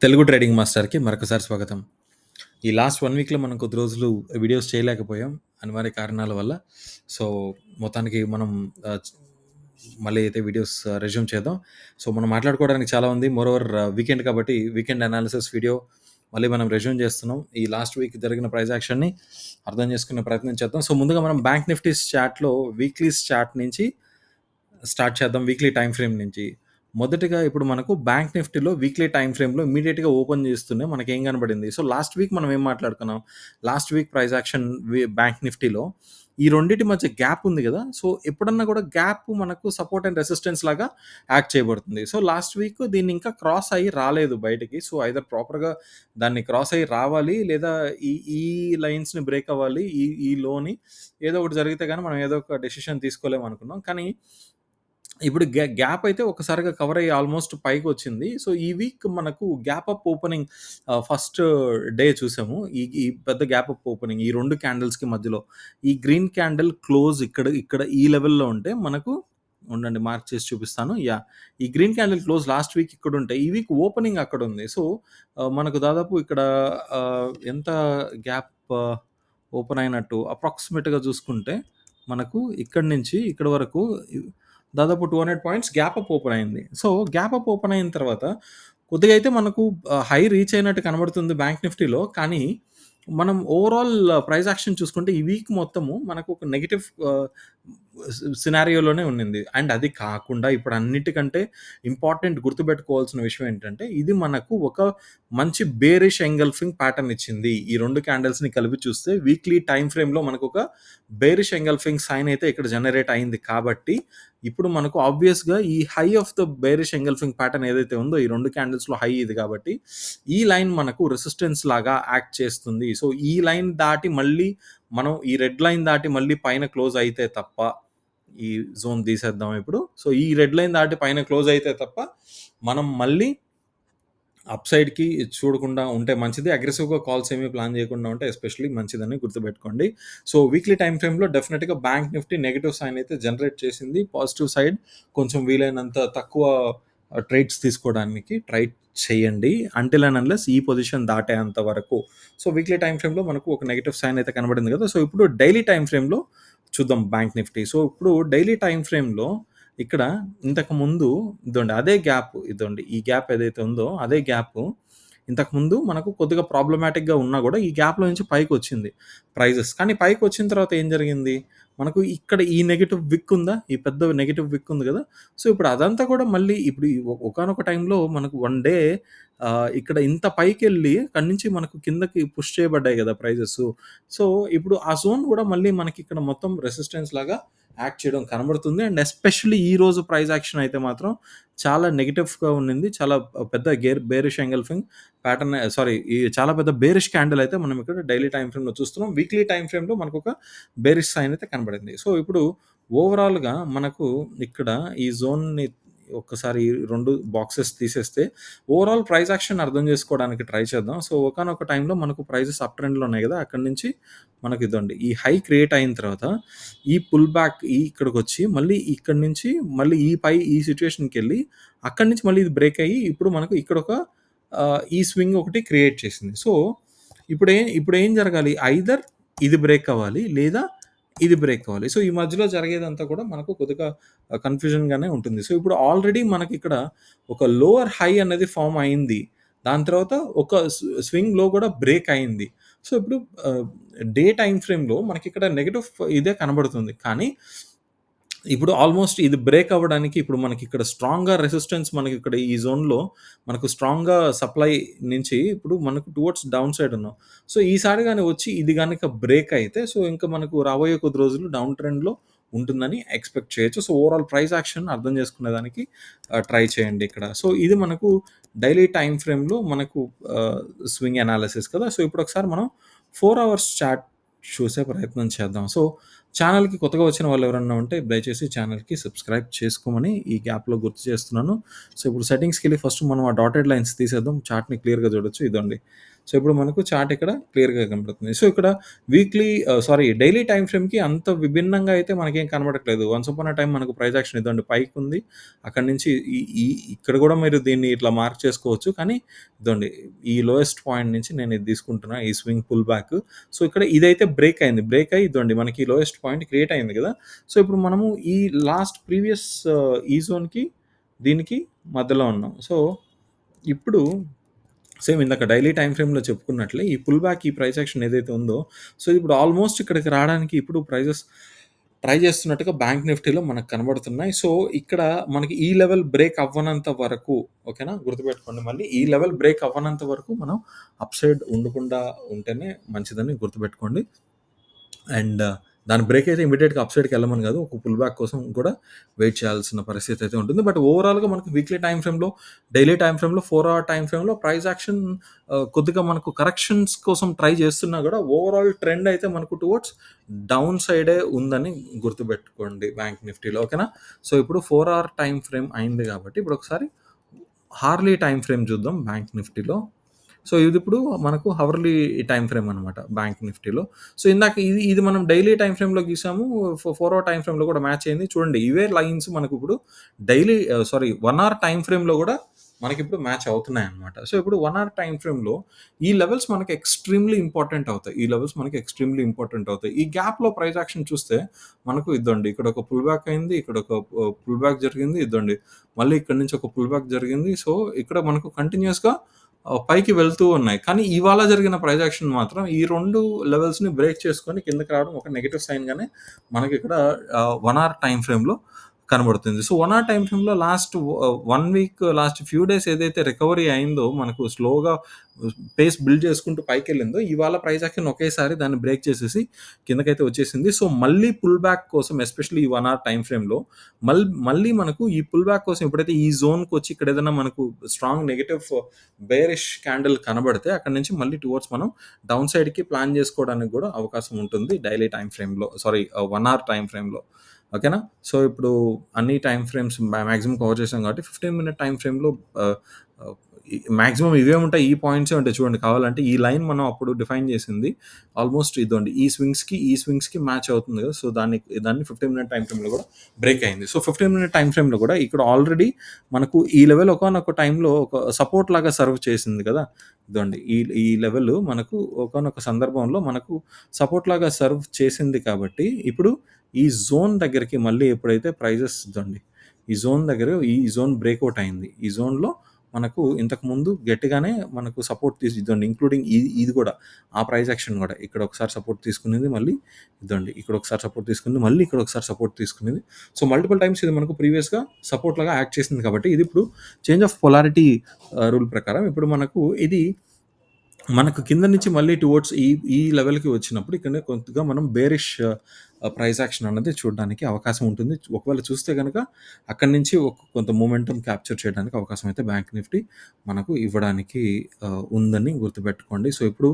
Telugu trading మాస్టర్‌కి మరొకసారి స్వాగతం. ఈ లాస్ట్ 1 వీక్‌లో మనం కొద్ది రోజులు వీడియోస్ చేయలేకపోయాం అనివార్య కారణాల వల్ల. సో, మొత్తానికి మనం ఆహ్, చ్ మళ్ళీ అయితే వీడియోస్ రెజ్యూమ్ చేద్దాం. సో, మనం మాట్లాడుకోవడానికి చాలా ఉంది. మోరోవర్ వీకెండ్ కాబట్టి వీకెండ్ అనాలిసిస్ వీడియో మళ్ళీ మనం రెజ్యూమ్ చేస్తున్నాం. ఈ లాస్ట్ వీక్ జరిగిన ప్రైస్ యాక్షన్‌ని అర్థం చేసుకునే ప్రయత్నం చేద్దాం. సో, ముందుగా మనం బ్యాంక్ నిఫ్టీస్ చార్ట్‌లో వీక్లీస్ చార్ట్ నుంచి స్టార్ట్ చేద్దాం. వీక్లీ టైమ్ ఫ్రేమ్ నుంచి. మొదటిగా ఇప్పుడు మనకు బ్యాంక్ నిఫ్టీలో వీక్లీ టైమ్ ఫ్రేమ్‌లో ఇమ్మీడియేట్‌గా ఓపెన్ చేస్తూనే మనకేం కనపడింది. సో, లాస్ట్ వీక్ మనం ఏం మాట్లాడుకున్నాం? Last week price action bank నిఫ్టీలో ఈ రెండిటి మధ్య గ్యాప్ ఉంది గదా! సో, ఎప్పుడన్నా కూడా గ్యాప్ మనకు సపోర్ట్ అండ్ రెసిస్టెన్స్ లాగా యాక్ట్ చేయబడుతుంది. సో, లాస్ట్ వీక్ దీన్ని ఇంకా క్రాస్ అయ్యి రాలేదు బయటికి. సో, ఐదర్ ప్రాపర్‌గా దాన్ని క్రాస్ అయ్యి రావాలి లేదా ఈ ఈ లైన్స్‌ని బ్రేక్ అవ్వాలి. ఈ లోని ఏదో ఒకటి జరిగితే గాని మనం ఏదో ఒక డెసిషన్ తీసుకోలేం అనుకున్నాం. కానీ ఇప్పుడు గ్యాప్ అయితే ఒక్కసారిగా కవర్ అయ్యి ఆల్మోస్ట్ పైకొచ్చింది. సో, ఈ వీక్ మనకు gap up opening first day చూసాము. ఈ పెద్ద గ్యాప్ అప్ ఓపెనింగ్ ఈ 2 క్యాండిల్స్‌కి మధ్యలో. ఈ గ్రీన్ క్యాండిల్ క్లోజ్ ఇక్కడ ఈ లెవెల్‌లో ఉంటే మనకు ఉండండి మార్క్ చేసి చూపిస్తాను. యాహ్! ఈ green candle close last week ఇక్కడుంటే, ఈ వీక్ ఓపెనింగ్ అక్కడుంది. సో, మనకు దాదాపు ఇక్కడ ఎంత గ్యాప్ ఓపెన్ అయినట్టు అప్రాక్సిమేట్‌గా చూసుకుంటే, మనకు ఇక్కడి నుంచి ఇక్కడి వరకు దాదాపు 200 పాయింట్స్ గ్యాప్ అప్ ఓపెన్ అయింది. సో, గ్యాప్ అప్ ఓపెన్ అయిన తర్వాత కొద్దిగా అయితే మనకు హై రీచ్ అయినట్టు కనబడుతుంది బ్యాంక్ నిఫ్టీలో. కానీ మనం ఓవరాల్ ప్రైస్ యాక్షన్ చూసుకుంటే ఈ వీక్ మొత్తము మనకు ఒక నెగెటివ్ సినారియోలోనే ఉండింది. అండ్ అది కాకుండా ఇప్పుడు అన్నిటికంటే ఇంపార్టెంట్ గుర్తుపెట్టుకోవాల్సిన విషయం ఏంటంటే, ఇది మనకు ఒక మంచి బేరిష్ ఎంగల్ఫింగ్ ప్యాటర్న్ ఇచ్చింది. ఈ 2 క్యాండిల్స్‌ని కలిపి చూస్తే వీక్లీ టైమ్ ఫ్రేమ్‌లో మనకొక బేరిష్ ఎంగల్ఫింగ్ సైన్ అయితే ఇక్కడ జనరేట్ అయింది కాబట్టి, ఇప్పుడు మనకు ఆబ్వియస్‌గా ఈ high of the bearish engulfing pattern ఏదైతే ఉందో ఈ 2 క్యాండిల్స్‌లో హై ఇది కాబట్టి, ఈ లైన్ మనకు రెసిస్టెన్స్ లాగా యాక్ట్ చేస్తుంది. సో, ఈ లైన్ దాటి మళ్ళీ మనం ఈ రెడ్ లైన్ దాటి మళ్ళీ పైన క్లోజ్ అయితే తప్ప, ఈ జోన్ తీసేద్దాం ఇప్పుడు. సో, ఈ రెడ్ లైన్ దాటి పైన క్లోజ్ అయితే తప్ప, మనం మళ్ళీ అప్‌సైడ్‌కి చూడకుండా ఉంటే మంచిది. అగ్రెసివ్‌గా కాల్స్ ఏమి ప్లాన్ చేయకుండా ఉంటే ఎస్పెషల్లీ మంచిదని గుర్తుపెట్టుకోండి. సో, వీక్లీ టైమ్ ఫ్రేమ్‌లో డెఫినిట్‌గా బ్యాంక్ నిఫ్టీ నెగెటివ్ సైన్ అయితే జనరేట్ చేసింది. పాజిటివ్ సైడ్ కొంచెం వీలైనంత తక్కువ ట్రేడ్స్ తీసుకోవడానికి ట్రై చేయండి. అంటిల్ అండ్ అన్లెస్ ఈ పొజిషన్ దాటేంత వరకు. సో, వీక్లీ టైమ్ ఫ్రేమ్‌లో మనకు ఒక నెగెటివ్ సైన్ అయితే కనబడింది కదా! సో, ఇప్పుడు డైలీ టైమ్ ఫ్రేమ్‌లో చూద్దాం బ్యాంక్ నిఫ్టీ. సో, ఇప్పుడు డైలీ టైమ్ ఫ్రేమ్‌లో ఇక్కడ ఇంతకుముందు ఇదండి అదే గ్యాప్ ఇదండి. ఈ గ్యాప్ ఏదైతే ఉందో అదే గ్యాపు ఇంతకుముందు మనకు కొద్దిగా ప్రాబ్లమాటిక్‌గా ఉన్నా గూడా ఈ గ్యాప్‌లో నుంచి పైకొచ్చింది ప్రైజెస్. కానీ పైకొచ్చిన తర్వాత ఏం జరిగింది? మనకు ఇక్కడ ఈ నెగెటివ్ విక్ ఉందా? ఈ పెద్ద నెగెటివ్ విక్ ఉంది గదా! సో, ఇప్పుడు అదంతా కూడా మళ్ళీ ఇప్పుడు ఈ ఒకానొక టైంలో మనకు వన్ డే ఇక్కడ ఇంత పైకెళ్ళి అక్కడి నుంచి మనకు కిందకి పుష్ చేయబడ్డాయి గదా! ప్రైజెసు. సో, ఇప్పుడు ఆ జోన్ గూడా మళ్ళీ మనకిక్కడ మొత్తం రెసిస్టెన్స్ లాగా యాక్ట్ చేయడం కనబడుతుంది. అండ్ ఎస్పెషల్లీ ఈరోజు ప్రైస్ యాక్షన్ అయితే మాత్రం చాలా నెగెటివ్‌గా ఉండింది. చాలా పెద్ద బేరిష్ ఎంగల్ఫింగ్ ప్యాటర్న్ సారీ ఈ చాలా పెద్ద బేరిష్ క్యాండిల్ అయితే మనం ఇక్కడ డైలీ టైమ్ ఫ్రేమ్‌లో చూస్తున్నాం. వీక్లీ టైమ్ ఫ్రేమ్‌లో మనకొక బేరిష్ సైన్ అయితే కనబడింది. సో, ఇప్పుడు ఓవరాల్‌గా మనకు ఇక్కడ ఈ జోన్‌ని ఒక్కసారి 2 బాక్సెస్ తీసేస్తే ఓవరాల్ ప్రైస్ యాక్షన్ అర్థం చేసుకోవడానికి ట్రై చేద్దాం. సో, ఒకానొక టైంలో మనకు ప్రైజెస్ అప్ ట్రెండ్‌లో ఉన్నాయి గదా! అక్కడి నుంచి మనకి ఇదండి. ఈ హై క్రియేట్ అయిన తర్వాత ఈ పుల్ బ్యాక్ ఇక్కడికొచ్చి మళ్ళీ ఇక్కడి నుంచి మళ్ళీ ఈ సిట్యుయేషన్‌కెళ్ళి అక్కడి నుంచి మళ్ళీ ఇది బ్రేక్ అయ్యి ఇప్పుడు మనకు ఇక్కడొక ఈ స్వింగ్ ఒకటి క్రియేట్ చేసింది. సో, ఇప్పుడేం జరగాలి? ఐదర్ ఇది బ్రేక్ అవ్వాలి లేదా ఇది బ్రేక్ అవ్వాలి. సో, ఈ మధ్యలో జరిగేదంతా కూడా మనకు కొద్దిగా కన్‌ఫ్యూజన్‌గానే ఉంటుంది. సో, ఇప్పుడు ఆల్రెడీ మనకిక్కడ ఒక లోయర్ హై అనేది ఫార్మ్ అయింది. దాని తర్వాత ఒక స్వింగ్ లో కూడా బ్రేక్ అయింది. సో, ఇప్పుడు డే టైమ్ ఫ్రేమ్‌లో మనకిక్కడ నెగెటివ్ ఇదే కనబడుతుంది. కానీ ఇప్పుడు ఆల్మోస్ట్ ఇది బ్రేక్ అవ్వడానికి ఇప్పుడు మనకిక్కడ స్ట్రాంగ్‌గా రెసిస్టెన్స్ మనకిక్కడ ఈ జోన్‌లో మనకు స్ట్రాంగ్‌గా సప్లై నుంచి ఇప్పుడు మనకు టువర్డ్స్ డౌన్ సైడ్ ఉన్నాం. సో, ఈసారి గాని వచ్చి ఇది గనక బ్రేక్ అయితే సో, ఇంకా మనకు రాబోయే కొద్ది రోజులు డౌన్ ట్రెండ్‌లో ఉంటుందని ఎక్స్‌పెక్ట్ చేయొచ్చు. సో, ఓవరాల్ ప్రైస్ యాక్షన్ అర్థం చేసుకునేదానికి ట్రై చేయండి ఇక్కడ. సో, ఇది మనకు డైలీ టైమ్ ఫ్రేమ్‌లో మనకు స్వింగ్ అనాలిసిస్ కదా! సో, ఇప్పుడొకసారి మనం 4 అవర్స్ చార్ట్ చూసే ప్రయత్నం చేద్దాం. సో, ఛానెల్‌కి కొత్తగా వచ్చిన వాళ్ళు ఎవరన్నా ఉంటే దయచేసి ఛానెల్‌కి సబ్స్క్రైబ్ చేసుకోమని ఈ గ్యాప్‌లో గుర్తు చేస్తున్నాను. సో, ఇప్పుడు సెట్టింగ్స్‌కెళ్ళి ఫస్ట్ మనం ఆ డాటెడ్ లైన్స్ తీసేద్దాం. చార్ట్‌ని క్లియర్‌గా చూడొచ్చు. ఇదండి. సో, ఇప్పుడు మనకు చార్ట్ ఇక్కడ క్లియర్‌గా కనపడుతుంది. సో, ఇక్కడ డైలీ టైమ్ ఫ్రేమ్‌కి అంత విభిన్నంగా అయితే మనకేం కనపడట్లేదు. వన్స్ అపాన్ ఎ టైమ్ మనకు ప్రైస్ యాక్షన్ ఇదండి పైకుంది. అక్కడి నుంచి ఈ ఈ ఇక్కడ గూడా మీరు దీన్ని ఇట్లా మార్క్ చేసుకోవచ్చు. కానీ ఇదండి ఈ లోయెస్ట్ పాయింట్ నుంచి నేను ఇది తీసుకుంటున్నా. ఈ స్వింగ్ పుల్ బ్యాక్. సో, ఇక్కడ ఇదైతే బ్రేక్ అయింది. బ్రేక్ అయ్యి ఇదండి మనకి లోయెస్ట్ పాయింట్ క్రియేట్ అయింది గదా! సో, ఇప్పుడు మనము ఈ లాస్ట్ ప్రీవియస్ ఈ జోన్‌కి దీనికి మధ్యలో ఉన్నాం. సో, ఇప్పుడు సేమ్ ఇందాక డైలీ టైమ్ ఫ్రేమ్‌లో చెప్పుకున్నట్లే ఈ పుల్ బ్యాక్ ఈ ప్రైస్ యాక్షన్ ఏదైతే ఉందో, సో, ఇప్పుడు ఆల్మోస్ట్ ఇక్కడికి రావడానికి ఇప్పుడు ప్రైజెస్ ట్రై చేస్తున్నట్టుగా బ్యాంక్ నిఫ్టీలో మనకు కనబడుతున్నాయి. సో, ఇక్కడ మనకి ఈ లెవెల్ బ్రేక్ అవ్వనంత వరకు ఓకేనా? గుర్తుపెట్టుకోండి మళ్ళీ ఈ లెవెల్ బ్రేక్ అవ్వనంత వరకు మనం అప్ సైడ్ ఉండకుండా ఉంటేనే మంచిదని గుర్తుపెట్టుకోండి. అండ్ దాని బ్రేక్ అయితే ఇమ్మీడియేట్‌గా అప్ సైడ్‌కి వెళ్ళమని కాదు. ఒక పుల్ బ్యాక్ కోసం కూడా వెయిట్ చేయాల్సిన పరిస్థితి అయితే ఉంటుంది. బట్ ఓవరాల్‌గా మనకు వీక్లీ టైమ్ ఫ్రేమ్‌లో, డైలీ టైమ్ ఫ్రేమ్‌లో, 4 అవర్ టైమ్ ఫ్రేమ్‌లో ప్రైస్ యాక్షన్ కొద్దిగా మనకు కరెక్షన్స్ కోసం ట్రై చేస్తున్నా కూడా ఓవరాల్ ట్రెండ్ అయితే మనకు టువర్డ్స్ డౌన్ సైడే ఉందని గుర్తుపెట్టుకోండి బ్యాంక్ నిఫ్టీలో. ఓకేనా? సో, ఇప్పుడు 4 అవర్ టైమ్ ఫ్రేమ్ అయింది కాబట్టి ఇప్పుడు ఒకసారి హార్లీ టైమ్ ఫ్రేమ్ చూద్దాం బ్యాంక్ నిఫ్టీలో. సో, ఇదిప్పుడు మనకు హవర్లీ టైమ్ ఫ్రేమ్ అనమాట బ్యాంక్ నిఫ్టీలో. సో, ఇందాక ఇది మనం డైలీ టైమ్ ఫ్రేమ్‌లో గీసాము. 4 అవర్ టైమ్ ఫ్రేమ్‌లో కూడా మ్యాచ్ అయింది. చూడండి ఇవే లైన్స్ మనకిప్పుడు 1 అవర్ టైమ్ ఫ్రేమ్‌లో కూడా మనకిప్పుడు మ్యాచ్ అవుతున్నాయన్నమాట. సో, ఇప్పుడు 1 అవర్ టైమ్ ఫ్రేమ్‌లో ఈ లెవెల్స్ మనకి ఎక్స్‌ట్రీమ్‌లీ ఇంపార్టెంట్ అవుతాయి. ఈ లెవెల్స్ మనకి ఎక్స్‌ట్రీమ్‌లీ ఇంపార్టెంట్ అవుతాయి. ఈ గ్యాప్‌లో ప్రైస్ యాక్షన్ చూస్తే మనకు ఇదండి ఇక్కడ ఒక పుల్ బ్యాక్ అయింది. ఇక్కడ ఒక పుల్ బ్యాక్ జరిగింది. ఇదండి మళ్ళీ ఇక్కడి నుంచి ఒక పుల్ బ్యాక్ జరిగింది. సో, ఇక్కడ మనకు కంటిన్యూయస్‌గా పైకి వెళ్తూ ఉన్నాయి. కానీ ఇవాళ జరిగిన ప్రైస్ యాక్షన్ మాత్రం ఈ 2 లెవెల్స్‌ని బ్రేక్ చేసుకొని కిందకి రావడం ఒక నెగెటివ్ సైన్‌గానే మనకిక్కడ 1 అవర్ టైమ్ ఫ్రేమ్‌లో కనబడుతుంది. సో, 1 అవర్ టైమ్ ఫ్రేమ్‌లో last 1 week last few days ఏదైతే రికవరీ అయిందో మనకు స్లోగా పేస్ బిల్డ్ చేసుకుంటూ పైకెళ్ళిందో ఇవాళ ప్రైస్ యాక్షన్ ఒకేసారి దాన్ని బ్రేక్ చేసేసి కిందకైతే వచ్చేసింది. సో, మళ్ళీ పుల్ బ్యాక్ కోసం ఎస్పెషల్లీ ఈ 1 అవర్ టైమ్ ఫ్రేమ్‌లో మళ్ళీ మనకు ఈ పుల్ బ్యాక్ కోసం ఎప్పుడైతే ఈ జోన్‌కొచ్చి ఇక్కడ ఏదైనా మనకు స్ట్రాంగ్ నెగెటివ్ బేరిష్ క్యాండిల్ కనబడితే అక్కడి నుంచి మళ్ళీ టువర్డ్స్ మనం డౌన్ సైడ్‌కి ప్లాన్ చేసుకోవడానికి కూడా అవకాశం ఉంటుంది డైలీ టైమ్ ఫ్రేమ్‌లో 1 అవర్ టైమ్ ఫ్రేమ్‌లో. ఓకేనా? సో, ఇప్పుడు అన్ని టైమ్ ఫ్రేమ్స్ మాక్సిమం కవర్ చేసాం కాబట్టి 15 మినిట్ టైమ్ ఫ్రేమ్‌లో ఆహ్, ఆహ్, మాక్సిమం ఇవే ఉంటాయి. ఈ పాయింట్సే ఉంటాయి చూడండి కావాలంటే ఈ లైన్ మనం అప్పుడు డిఫైన్ చేసింది. ఆల్మోస్ట్ ఇదండి. ఈ స్వింగ్స్‌కి మ్యాచ్ అవుతుంది కదా! సో, దాన్ని 15 మినిట్ టైమ్ ఫ్రేమ్‌లో కూడా బ్రేక్ అయింది. సో, 15 మినిట్ టైమ్ ఫ్రేమ్‌లో కూడా ఇక్కడ ఆల్రెడీ మనకు ఈ లెవెల్ ఒకానొక టైంలో ఒక సపోర్ట్ లాగా సర్వ్ చేసింది కదా! ఇదండి. ఈ లెవెల్ మనకు ఒకానొక సందర్భంలో మనకు సపోర్ట్ లాగా సర్వ్ చేసింది కాబట్టి ఇప్పుడు ఈ జోన్ దగ్గరికి మళ్ళీ ఎప్పుడైతే ప్రైజెస్ ఇదండి. ఈ జోన్ దగ్గర ఈ జోన్ బ్రేకౌట్ అయింది. ఈ జోన్‌లో మనకు ఇంతకుముందు గట్టిగానే మనకు సపోర్ట్ ఇదండి. ఇంక్లూడింగ్ ఇది కూడా ఆ ప్రైస్ యాక్షన్ కూడా ఇక్కడ ఒకసారి సపోర్ట్ తీసుకునింది. మళ్ళీ ఇదండి. ఇక్కడ ఒకసారి సపోర్ట్ తీసుకుంది. మళ్ళీ ఇక్కడ ఒకసారి సపోర్ట్ తీసుకునింది. సో, మల్టిపుల్ టైమ్స్ ఇది మనకు ప్రీవియస్‌గా సపోర్ట్ లాగా యాక్ట్ చేసింది కాబట్టి ఇది ఇప్పుడు చేంజ్ ఆఫ్ పొలారిటీ రూల్ ప్రకారం ఇప్పుడు మనకు కింద నుంచి మళ్ళీ టువర్డ్స్ ఈ లెవెల్‌కి వచ్చినప్పుడు ఇక్కడ కొద్దిగా మనం బేరిష్ ప్రైస్ యాక్షన్ అన్నది చూడడానికి అవకాశం ఉంటుంది. ఒకవేళ చూస్తే గనక అక్కడి నుంచి కొంత మొమెంటమ్ క్యాప్చర్ చేయడానికి అవకాశం అయితే బ్యాంక్ నిఫ్టీ మనకు ఇవ్వడానికి ఉందని గుర్తుపెట్టుకోండి. సో, ఇప్పుడు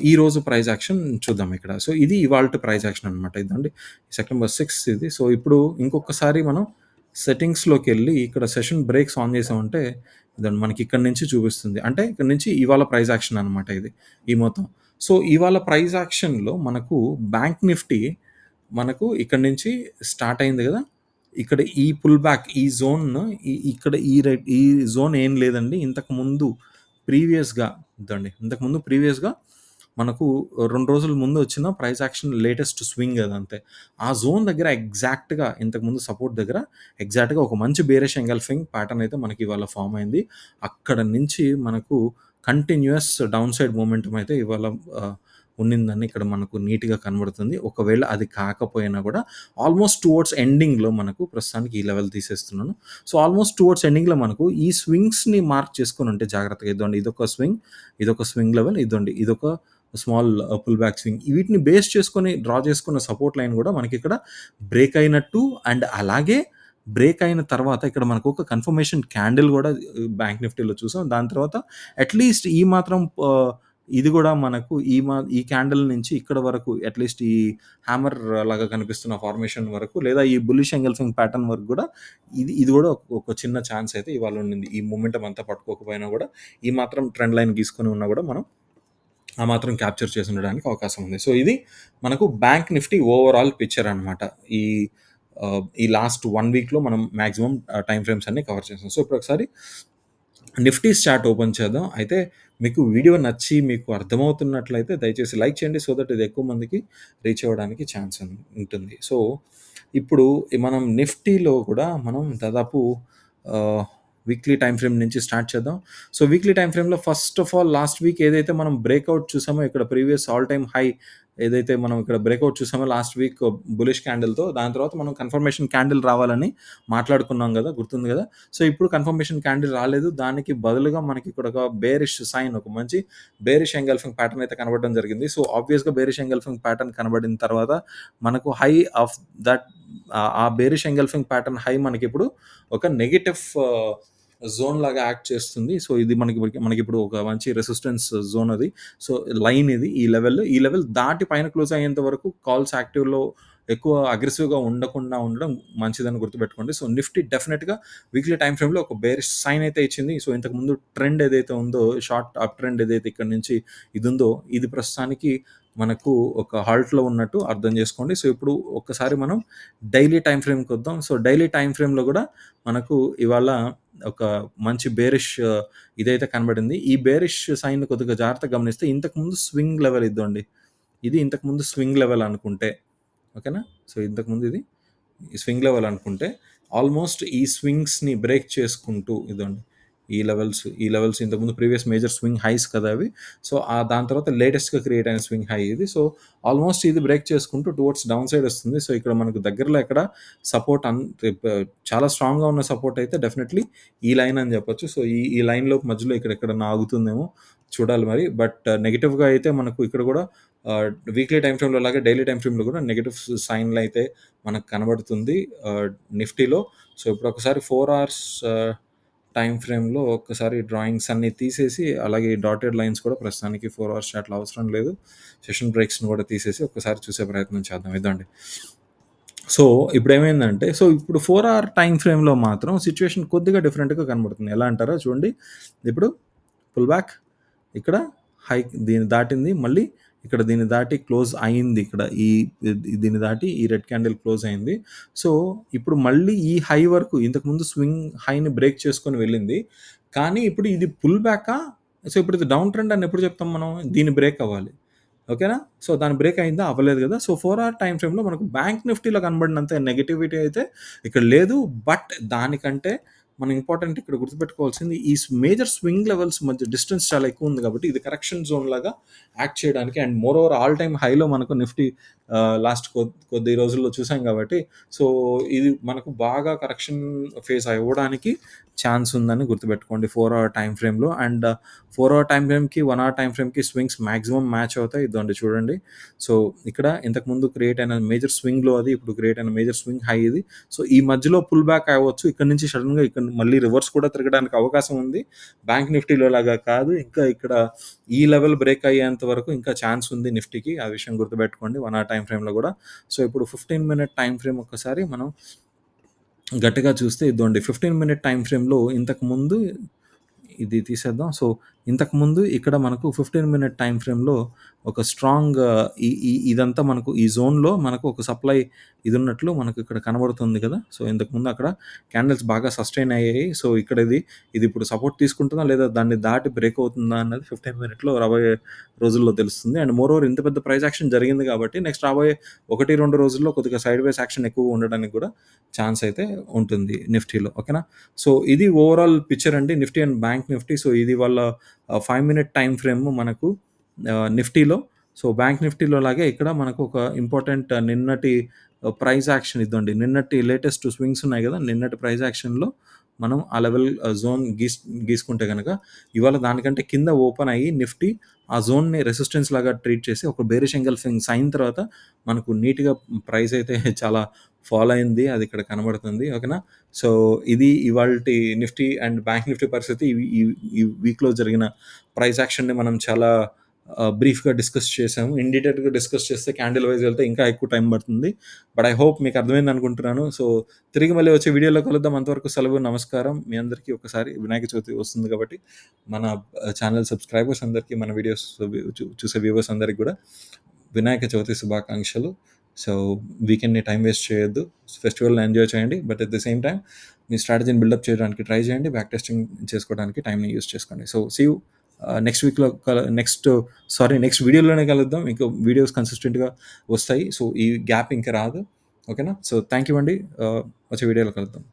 ఈరోజు ప్రైస్ యాక్షన్ చూద్దాం ఇక్కడ. సో, ఇది ఇవాల్టి ప్రైస్ యాక్షన్ అనమాట. ఇదండి సెప్టెంబర్ 6 ఇది. సో, ఇప్పుడు ఇంకొకసారి మనం సెట్టింగ్స్‌లోకెళ్ళి ఇక్కడ సెషన్ బ్రేక్స్ ఆన్ చేసామంటే ఇదండి మనకి ఇక్కడి నుంచి చూపిస్తుంది. అంటే ఇక్కడి నుంచి ఇవాళ ప్రైస్ యాక్షన్ అనమాట ఇది. ఈ మొత్తం. సో, ఇవాళ ప్రైస్ యాక్షన్‌లో మనకు బ్యాంక్ నిఫ్టీ మనకు ఇక్కడి నుంచి స్టార్ట్ అయింది గదా! ఇక్కడ ఈ పుల్ బ్యాక్ ఈ జోన్ ఇక్కడ ఈ జోన్ ఏం లేదండి. ఇంతకుముందు ప్రీవియస్‌గా మనకు 2 రోజుల ముందు వచ్చిన ప్రైస్ యాక్షన్ లేటెస్ట్ స్వింగ్ అదంతే. ఆ జోన్ దగ్గర ఇంతకుముందు సపోర్ట్ దగ్గర ఎగ్జాక్ట్‌గా ఒక మంచి బేరిష్ ఎంగల్ఫింగ్ ప్యాటర్న్ అయితే మనకి ఇవాళ ఫార్మ్ అయింది. అక్కడ నుంచి మనకు కంటిన్యూయస్ డౌన్ సైడ్ మొమెంటమ్ అయితే ఇవాళ ఉన్నిందని ఇక్కడ మనకు నీట్‌గా కనబడుతుంది. ఒకవేళ అది కాకపోయినా కూడా ఆల్మోస్ట్ టువర్డ్స్ ఎండింగ్‌లో మనకు ప్రస్తుతానికి ఈ లెవెల్ తీసేస్తున్నాను. సో, ఆల్మోస్ట్ టువర్డ్స్ ఎండింగ్‌లో మనకు ఈ స్వింగ్స్‌ని మార్క్ చేసుకొనుంటే జాగ్రత్తగా ఇదండి ఇదొక స్వింగ్ లెవెల్, ఇదొక స్మాల్ పుల్ బ్యాక్ స్వింగ్. వీటిని బేస్ చేసుకొని డ్రా చేసుకున్న సపోర్ట్ లైన్ కూడా మనకిక్కడ బ్రేక్ అయినట్టు అండ్ అలాగే బ్రేక్ అయిన తర్వాత ఇక్కడ మనకు ఒక కన్ఫర్మేషన్ క్యాండిల్ కూడా బ్యాంక్ నిఫ్టీలో చూసాం. దాని తర్వాత అట్‌లీస్ట్ ఈ మాత్రం ఇది కూడా మనకు ఈ క్యాండిల్ నుంచి ఇక్కడ వరకు అట్‌లీస్ట్ ఈ హ్యామర్ లాగా కనిపిస్తున్న ఫార్మేషన్ వరకు లేదా ఈ బుల్లిష్ ఎంగల్ఫింగ్ ప్యాటర్న్ వరకు కూడా ఇది కూడా ఒక చిన్న ఛాన్స్ అయితే ఇవాళ ఉండింది. ఈ మొమెంటమ్ అంతా పట్టుకోకపోయినా కూడా ఈ మాత్రం ట్రెండ్ లైన్ గీసుకొని ఉన్నా కూడా మనం ఆ మాత్రం క్యాప్చర్ చేసి ఉండడానికి అవకాశం ఉంది. సో, ఇది మనకు బ్యాంక్ నిఫ్టీ ఓవరాల్ పిక్చర్ అనమాట. ఈ ఈ లాస్ట్ 1 వీక్‌లో మనం మాక్సిమం టైమ్ ఫ్రేమ్స్ అన్నీ కవర్ చేసాం. సో, ఇప్పుడు ఒకసారి నిఫ్టీ చార్ట్ ఓపెన్ చేద్దాం. అయితే మీకు వీడియో నచ్చి మీకు అర్థమవుతున్నట్లయితే దయచేసి లైక్ చేయండి. సో దట్ ఇది ఎక్కువ మందికి రీచ్ అవ్వడానికి ఛాన్స్ ఉంటుంది. సో, ఇప్పుడు మనం నిఫ్టీలో కూడా మనం దాదాపు వీక్లీ టైమ్ ఫ్రేమ్ నుంచి స్టార్ట్ చేద్దాం. సో, వీక్లీ టైమ్ ఫ్రేమ్‌లో first of all last week ఏదైతే మనం బ్రేక్‌ఔట్ చూసామో ఇక్కడ ప్రీవియస్ ఆల్ టైమ్ హై ఏదైతే మనం ఇక్కడ బ్రేక్‌ఔట్ చూసామో లాస్ట్ వీక్ బులిష్ క్యాండిల్‌తో దాని తర్వాత మనం కన్ఫర్మేషన్ క్యాండిల్ రావాలని మాట్లాడుకున్నాం గదా! గుర్తుంది గదా! సో, ఇప్పుడు కన్ఫర్మేషన్ క్యాండిల్ రాలేదు. దానికి బదులుగా మనకి ఇక్కడ ఒక బేరిష్ సైన్ ఒక మంచి బేరిష్ ఎంగల్ఫింగ్ ప్యాటర్న్ అయితే కనపడడం జరిగింది. సో, ఆబ్వియస్‌గా బేరిష్ ఎంగల్ఫింగ్ ప్యాటర్న్ కనబడిన తర్వాత మనకు హై ఆఫ్ దట్ ఆ బేరిష్ ఎంగల్ఫింగ్ ప్యాటర్న్ హై మనకిప్పుడు ఒక నెగెటివ్ జోన్ లాగా యాక్ట్ చేస్తుంది. సో, ఇది మనకిప్పుడు ఒక మంచి రెసిస్టెన్స్ జోన్ అది. సో, లైన్ ఇది ఈ లెవెల్ దాటి పైన క్లోజ్ అయ్యేంత వరకు కాల్స్ యాక్టివ్‌లో ఎక్కువ అగ్రెసివ్‌గా ఉండకుండా ఉండడం మంచిదని గుర్తుపెట్టుకోండి. సో, నిఫ్టీ డెఫినిట్‌గా వీక్లీ టైమ్ ఫ్రేమ్‌లో ఒక బేరిష్ సైన్ అయితే ఇచ్చింది. సో, ఇంతకుముందు ట్రెండ్ ఏదైతే ఉందో షార్ట్ అప్ ట్రెండ్ ఏదైతే ఇక్కడ నుంచి ఇదుందో ఇది ప్రస్తుతానికి మనకు ఒక హాల్ట్‌లో ఉన్నట్టు అర్థం చేసుకోండి. సో, ఇప్పుడు ఒక్కసారి మనం డైలీ టైమ్ ఫ్రేమ్‌కొద్దాం. సో, డైలీ టైమ్ ఫ్రేమ్‌లో గూడా మనకు ఇవాళ ఒక మంచి బేరిష్ ఇదైతే కనబడింది. ఈ బేరిష్ సైన్ కొద్దిగా జాగ్రత్తగా గమనిస్తే ఇంతకుముందు స్వింగ్ లెవెల్ ఇదండి. ఇది ఇంతకుముందు స్వింగ్ లెవెల్ అనుకుంటే ఓకేనా? సో, ఇంతకుముందు ఇది స్వింగ్ లెవెల్ అనుకుంటే ఆల్మోస్ట్ ఈ స్వింగ్స్‌ని బ్రేక్ చేసుకుంటూ ఇదండి. ఈ లెవెల్స్ ఇంతకుముందు ప్రీవియస్ మేజర్ స్వింగ్ హైస్ కదా అవి. సో, దాని తర్వాత లేటెస్ట్‌గా క్రియేట్ అయిన స్వింగ్ హై ఇది. సో, ఆల్మోస్ట్ ఇది బ్రేక్ చేసుకుంటూ టువర్డ్స్ డౌన్ సైడ్ వస్తుంది. సో, ఇక్కడ మనకు దగ్గరలో ఎక్కడ సపోర్ట్ చాలా స్ట్రాంగ్‌గా ఉన్న సపోర్ట్ అయితే డెఫినెట్‌లీ ఈ లైన్ అని చెప్పొచ్చు. సో, ఈ లైన్‌లో మధ్యలో ఇక్కడెక్కడన్నా ఆగుతుందేమో చూడాలి మరి. బట్ నెగెటివ్‌గా అయితే మనకు ఇక్కడ కూడా వీక్లీ టైమ్ ఫ్రేమ్‌లో లాగే డైలీ టైమ్ ఫ్రేమ్‌లో కూడా నెగెటివ్ సైన్‌లు అయితే మనకు కనబడుతుంది నిఫ్టీలో. సో, ఇప్పుడు ఒకసారి 4 అవర్స్ టైమ్ ఫ్రేమ్‌లో ఒక్కసారి డ్రాయింగ్స్ అన్నీ తీసేసి, అలాగే డాటెడ్ లైన్స్ కూడా ప్రస్తుతానికి 4 అవర్స్ చార్ట్‌లో అవసరం లేదు. సెషన్ బ్రేక్స్‌ని కూడా తీసేసి ఒక్కసారి చూసే ప్రయత్నం చేద్దాం. ఇదండి. సో, ఇప్పుడేమైందంటే ఇప్పుడు 4 అవర్ టైమ్ ఫ్రేమ్‌లో మాత్రం సిట్యుయేషన్ కొద్దిగా డిఫరెంట్‌గా కనబడుతుంది. ఎలా అంటారా చూడండి. ఇప్పుడు పుల్ బ్యాక్ ఇక్కడ హై దీన్ని దాటింది. మళ్ళీ ఇక్కడ దీన్ని దాటి క్లోజ్ అయింది. ఇక్కడ దీన్ని దాటి ఈ రెడ్ క్యాండిల్ క్లోజ్ అయింది. సో, ఇప్పుడు మళ్ళీ ఈ హై వరకు ఇంతకుముందు స్వింగ్ హైని బ్రేక్ చేసుకొని వెళ్ళింది. కానీ ఇప్పుడు ఇది పుల్ బ్యాకా? సో, ఇప్పుడు ఇది డౌన్ ట్రెండ్ అని ఎప్పుడు చెప్తాం మనం? దీన్ని బ్రేక్ అవ్వాలి. ఓకేనా? సో, దాని బ్రేక్ అయిందా? అవ్వలేదు గదా! సో, 4 అవర్ టైమ్ ఫ్రేమ్‌లో మనకు బ్యాంక్ నిఫ్టీలో కనబడినంత నెగటివిటీ అయితే ఇక్కడ లేదు. బట్ దానికంటే మనం ఇంపార్టెంట్ ఇక్కడ గుర్తుపెట్టుకోవాల్సింది ఈ మేజర్ స్వింగ్ లెవెల్స్ మధ్య డిస్టెన్స్ చాలా ఎక్కువ ఉంది కాబట్టి ఇది కరెక్షన్ జోన్ లాగా యాక్ట్ చేయడానికి and more over all time హైలో మనకు నిఫ్టీ లాస్ట్ కొద్ది రోజుల్లో చూసాం కాబట్టి సో, ఇది మనకు బాగా కరెక్షన్ ఫేస్ అవ్వడానికి ఛాన్స్ ఉందని గుర్తుపెట్టుకోండి 4 అవర్ టైమ్ ఫ్రేమ్‌లో. అండ్ 4 అవర్ టైమ్ ఫ్రేమ్‌కి, 1 అవర్ టైమ్ ఫ్రేమ్‌కి స్వింగ్స్ మాక్సిమం మ్యాచ్ అవుతాయి. ఇదిగోండి చూడండి. సో, ఇక్కడ ఇంతకుముందు క్రియేట్ అయిన మేజర్ స్వింగ్‌లో అది ఇప్పుడు క్రియేట్ అయిన మేజర్ స్వింగ్ హై ఇది. సో, ఈ మధ్యలో పుల్ బ్యాక్ అవ్వచ్చు. ఇక్కడ నుంచి సడెన్‌గా ఇక్కడ మళ్ళీ రివర్స్ కూడా తిరగడానికి అవకాశం ఉంది. బ్యాంక్ నిఫ్టీలో లాగా కాదు. ఇంకా ఇక్కడ ఈ లెవెల్ బ్రేక్ అయ్యేంత వరకు ఇంకా ఛాన్స్ ఉంది నిఫ్టీకి. ఆ విషయం గుర్తుపెట్టుకోండి 1 అవర్ టైమ్ ఫ్రేమ్‌లో గూడా. సో, ఇప్పుడు 15 మినిట్ టైమ్ ఫ్రేమ్ ఒక్కసారి మనం గట్టిగా చూస్తే ఇదిగోండి 15 మినిట్ టైమ్ ఫ్రేమ్‌లో ఇంతకుముందు ఇది తీసేద్దాం. సో, ఇంతకుముందు ఇక్కడ మనకు 15 మినిట్ టైమ్ ఫ్రేమ్‌లో ఒక స్ట్రాంగ్ ఈ ఈ ఇదంతా మనకు ఈ జోన్‌లో మనకు ఒక సప్లై ఇదున్నట్లు మనకు ఇక్కడ కనబడుతుంది కదా! సో, ఇంతకుముందు అక్కడ క్యాండిల్స్ బాగా సస్టైన్ అయ్యాయి. సో, ఇక్కడ ఇది ఇప్పుడు సపోర్ట్ తీసుకుంటుందా? లేదా దాన్ని దాటి బ్రేక్ అవుతుందా? అన్నది 15 మినిట్‌లో రాబోయే రోజుల్లో తెలుస్తుంది. అండ్ మోర్ ఓవర్ ఇంత పెద్ద ప్రైస్ యాక్షన్ జరిగింది కాబట్టి నెక్స్ట్ రాబోయే 1, 2 రోజుల్లో కొద్దిగా సైడ్ వేస్ యాక్షన్ ఎక్కువగా ఉండడానికి కూడా ఛాన్స్ అయితే ఉంటుంది నిఫ్టీలో. ఓకేనా? సో, ఇది ఓవరాల్ పిక్చర్ అండి Nifty and bank Nifty. So, ఇది వాళ్ళ 5 మినిట్ టైమ్ ఫ్రేమ్ మనకు నిఫ్టీలో. సో, బ్యాంక్ నిఫ్టీలో లాగే ఇక్కడ మనకు ఒక ఇంపార్టెంట్ నిన్నటి ప్రైస్ యాక్షన్ ఇదండి. నిన్నటి లేటెస్ట్ స్వింగ్స్ ఉన్నాయి గదా! నిన్నటి ప్రైస్ యాక్షన్‌లో మనం ఆ లెవెల్ జోన్ గీసుకుంటే గనక ఇవాళ దానికంటే కింద ఓపెన్ అయ్యి నిఫ్టీ ఆ జోన్‌ని రెసిస్టెన్స్ లాగా ట్రీట్ చేసి ఒక బేరిష్ ఎంగల్ఫింగ్ సైన్ తర్వాత మనకు నీట్‌గా ప్రైస్ అయితే చాలా ఫాల్ అయింది. అది ఇక్కడ కనబడుతుంది. ఓకేనా? సో, ఇది ఇవాల్టి నిఫ్టీ అండ్ బ్యాంక్ నిఫ్టీ పరిస్థితి. ఈ ఈ వీక్‌లో జరిగిన ప్రైస్ యాక్షన్‌ని మనం చాలా బ్రీఫ్‌గా డిస్కస్ చేసాము. ఇన్ డీటెయిల్‌గా డిస్కస్ చేస్తే క్యాండిల్ వైస్ వెళ్తే ఇంకా ఎక్కువ టైం పడుతుంది. బట్ ఐ హోప్ మీకు అర్థమైందనుకుంటున్నాను. సో, తిరిగి మళ్ళీ వచ్చే వీడియోలో కలుద్దాం. అంతవరకు సెలవు. నమస్కారం. మీ అందరికీ ఒకసారి వినాయక చవితి వస్తుంది కాబట్టి, మన ఛానల్ సబ్‌స్క్రైబర్స్ అందరికీ, మన వీడియోస్ చూసే వ్యూవర్స్ అందరికి గూడా వినాయక చవితి శుభాకాంక్షలు. సో, వీకెండ్‌ని టైం వేస్ట్ చేయొద్దు. ఫెస్టివల్‌ని ఎంజాయ్ చేయండి. But at the same time మీ స్ట్రాటజీని బిల్డప్ చేయడానికి ట్రై చేయండి. బ్యాక్ టెస్టింగ్ చేసుకోవడానికి టైంని యూజ్ చేసుకోండి. సో, సీ యూ నెక్స్ట్ వీక్‌లో నెక్స్ట్ వీడియోలోనే కలుద్దాం. ఇంకా వీడియోస్ కన్సిస్టెంట్‌గా వస్తాయి. సో, ఈ గ్యాప్ ఇంక రాదు. ఓకేనా? సో, థాంక్ యూ అండి. వచ్చే వీడియోలో కలుద్దాం.